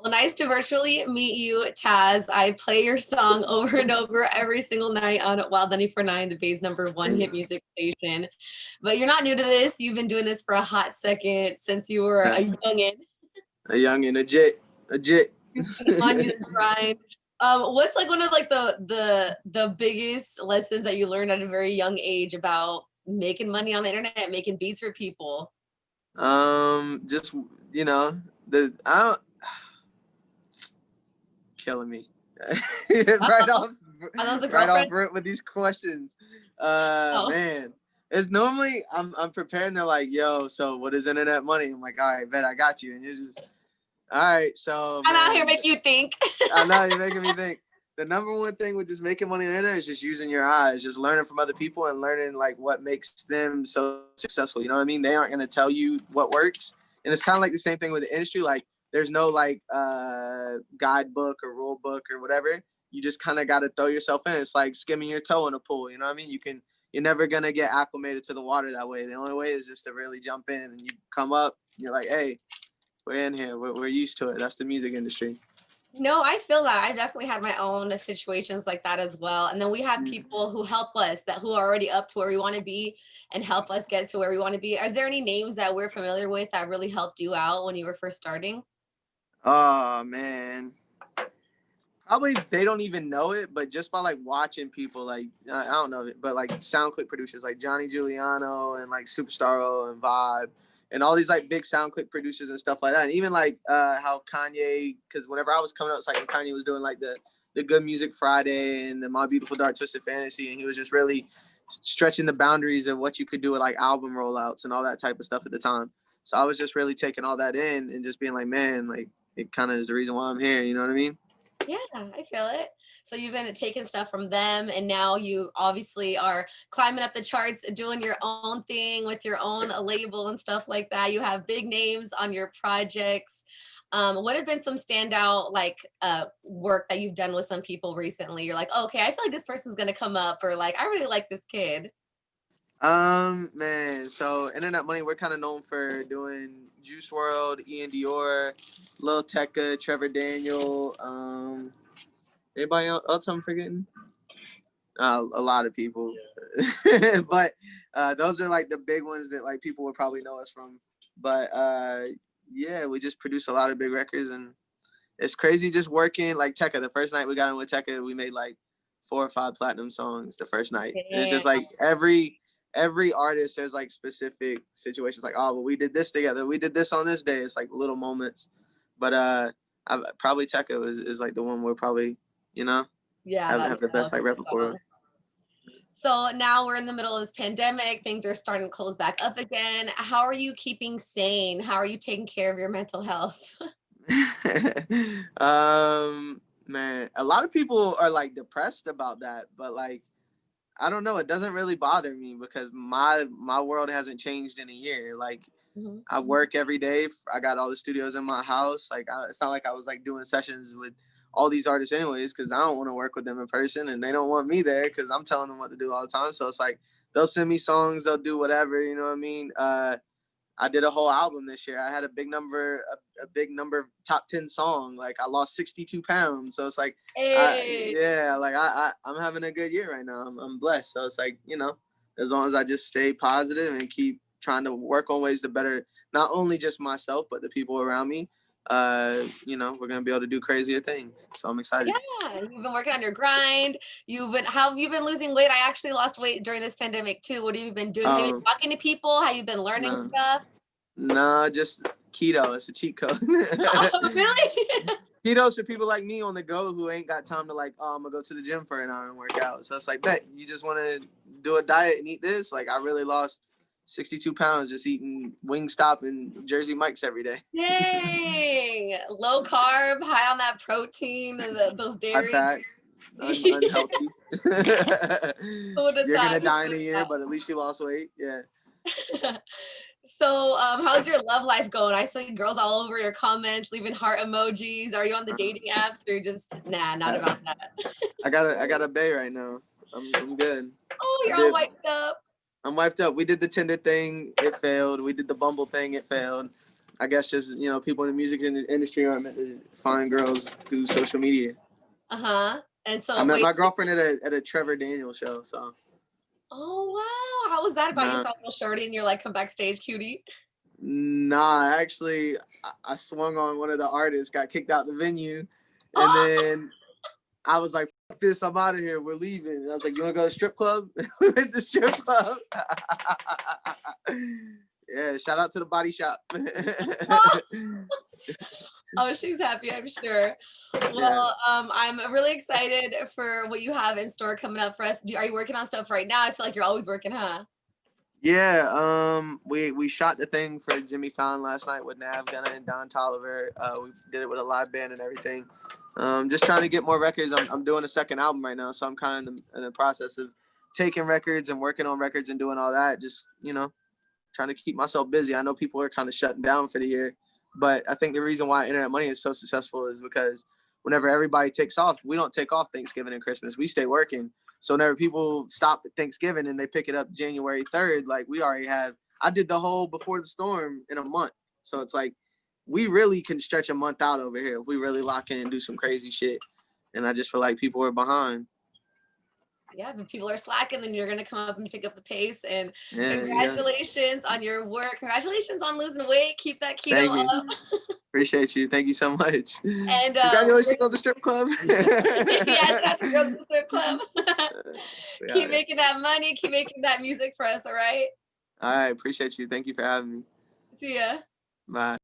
Well, nice to virtually meet you, Taz. I play your song over and over every single night on Wild 94.9, the Bay's #1 hit music station. But you're not new to this. You've been doing this for a hot second since you were a youngin'. A youngin', a jit, a jit. You've been on your grind. What's like one of like the biggest lessons that you learned at a very young age about making money on the internet, making beats for people? Just I don't killing me. right off Are those a right off girlfriend? rip with these questions. Oh. Man. It's normally I'm preparing. They're like, yo, so what is internet money? I'm like, all right, bet I got you. And you're just all right, so I'm out here man. making you think. I know you're making me think. The number one thing with just making money on the internet is just using your eyes, just learning from other people and learning like what makes them so successful. You know what I mean? They aren't gonna tell you what works. And it's kind of like the same thing with the industry. Like there's no like guidebook or rule book or whatever. You just kind of got to throw yourself in. It's like skimming your toe in a pool. You know what I mean? You're never gonna get acclimated to the water that way. The only way is just to really jump in and you come up. And you're like, hey, we're in here. We're used to it. That's the music industry. No, I feel that. I definitely had my own situations like that as well. And then we have people who help us who are already up to where we want to be and help us get to where we want to be. Is there any names that we're familiar with that really helped you out when you were first starting? Oh man. Probably they don't even know it, but just by like watching people like I don't know, but like SoundClick producers like Johnny Giuliano and like Superstar and Vibe and all these like big SoundClick producers and stuff like that. And even like how Kanye, because whenever I was coming up, it's like when Kanye was doing like the Good Music Friday and the My Beautiful Dark Twisted Fantasy, and he was just really stretching the boundaries of what you could do with like album rollouts and all that type of stuff at the time. So I was just really taking all that in and just being like, man, like it kind of is the reason why I'm here. You know what I mean? Yeah, I feel it. So you've been taking stuff from them, and now you obviously are climbing up the charts, doing your own thing with your own label and stuff like that. You have big names on your projects. What have been some standout like work that you've done with some people recently? You're like, okay, I feel like this person's gonna come up, or like, I really like this kid. Man, so Internet Money, we're kind of known for doing Juice World, Ian Dior, Lil Tecca, Trevor Daniel. Anybody else I'm forgetting? A lot of people, but those are like the big ones that like people would probably know us from. But yeah, we just produce a lot of big records, and it's crazy just working like Tecca. The first night we got in with Tecca, we made like 4 or 5 platinum songs the first night. And it's Yeah. just like every artist, there's like specific situations like, oh, well, we did this together, we did this on this day. It's like little moments. But probably Tecca is like the one where probably, you know, Yeah, have the best like repertoire. so now we're in the middle of this pandemic. Things are starting to close back up again. How are you keeping sane? How are you taking care of your mental health? Man, a lot of people are like depressed about that, but like I don't know, it doesn't really bother me because my world hasn't changed in a year. Like Mhm. I work every day. I got all the studios in my house. Like it's not like I was like doing sessions with all these artists anyways, because I don't want to work with them in person and they don't want me there because I'm telling them what to do all the time. So it's like they'll send me songs, they'll do whatever, you know what I mean? I did a whole album this year. I had a big number of top 10 song. Like I lost 62 pounds. So it's like, Hey. I'm having a good year right now. I'm blessed. So it's like, you know, as long as I just stay positive and keep trying to work on ways to better, not only just myself, but the people around me, you know, we're going to be able to do crazier things. So I'm excited. Yeah, you've been working on your grind. How have you been losing weight? I actually lost weight during this pandemic too. What have you been doing? Have you been talking to people? Have you been learning No, stuff? no, just keto. It's a cheat code. Oh, really? Keto's for people like me on the go who ain't got time to like, oh, I'm gonna go to the gym for an hour and work out. So it's like, bet you just want to do a diet and eat this. Like I really lost 62 pounds just eating Wingstop and Jersey Mike's every day. Dang. Low carb, high on that protein and those High dairy. fat, unhealthy. Who would have You're thought? gonna die in a year, but at least you lost weight. Yeah. So, how's your love life going? I see girls all over your comments, leaving heart emojis. Are you on the dating apps or just not about that? I got a bae right now. I'm good. Oh, I you're all did. wiped up. I'm wiped up. We did the Tinder thing. It failed. We did the Bumble thing. It failed. I guess just, people in the music industry aren't meant to find girls through social media. Uh-huh. And I so met wait. my girlfriend at a Trevor Daniel show. So Oh wow. How was that about? You nah, saw little shorty and you're like, come backstage, cutie. nah. Actually, I swung on one of the artists, got kicked out the venue, and Oh, then I was like, "Fuck this! I'm out of here. We're leaving." And I was like, "You want to go to the strip club?" We went to the strip club. Yeah, shout out to the body shop. oh, she's happy, I'm sure. Yeah. Well, I'm really excited for what you have in store coming up for us. Are you working on stuff right now? I feel like you're always working, huh? Yeah, we shot the thing for Jimmy Fallon last night with Nav Gunna and Don Tolliver. We did it with a live band and everything. Just trying to get more records. I'm doing a second album right now, so I'm kind of in the process of taking records and working on records and doing all that. Just trying to keep myself busy. I know people are kind of shutting down for the year, but I think the reason why Internet Money is so successful is because whenever everybody takes off, we don't take off Thanksgiving and Christmas. We stay working. So whenever people stop at Thanksgiving and they pick it up January 3rd, like we already have, I did the whole Before the Storm in a month. So it's like, we really can stretch a month out over here if we really lock in and do some crazy shit. And I just feel like people are behind. Yeah, if people are slacking, then you're gonna come up and pick up the pace. And Yeah. congratulations on your work. Congratulations on losing weight. Keep that keto Thank you. up. Appreciate you. Thank you so much. And Congratulations on the strip club. yeah, shout out to Girls in the Strip Club. Yeah. Keep making that money. Keep making that music for us. All right. All right. Appreciate you. Thank you for having me. See ya. Bye.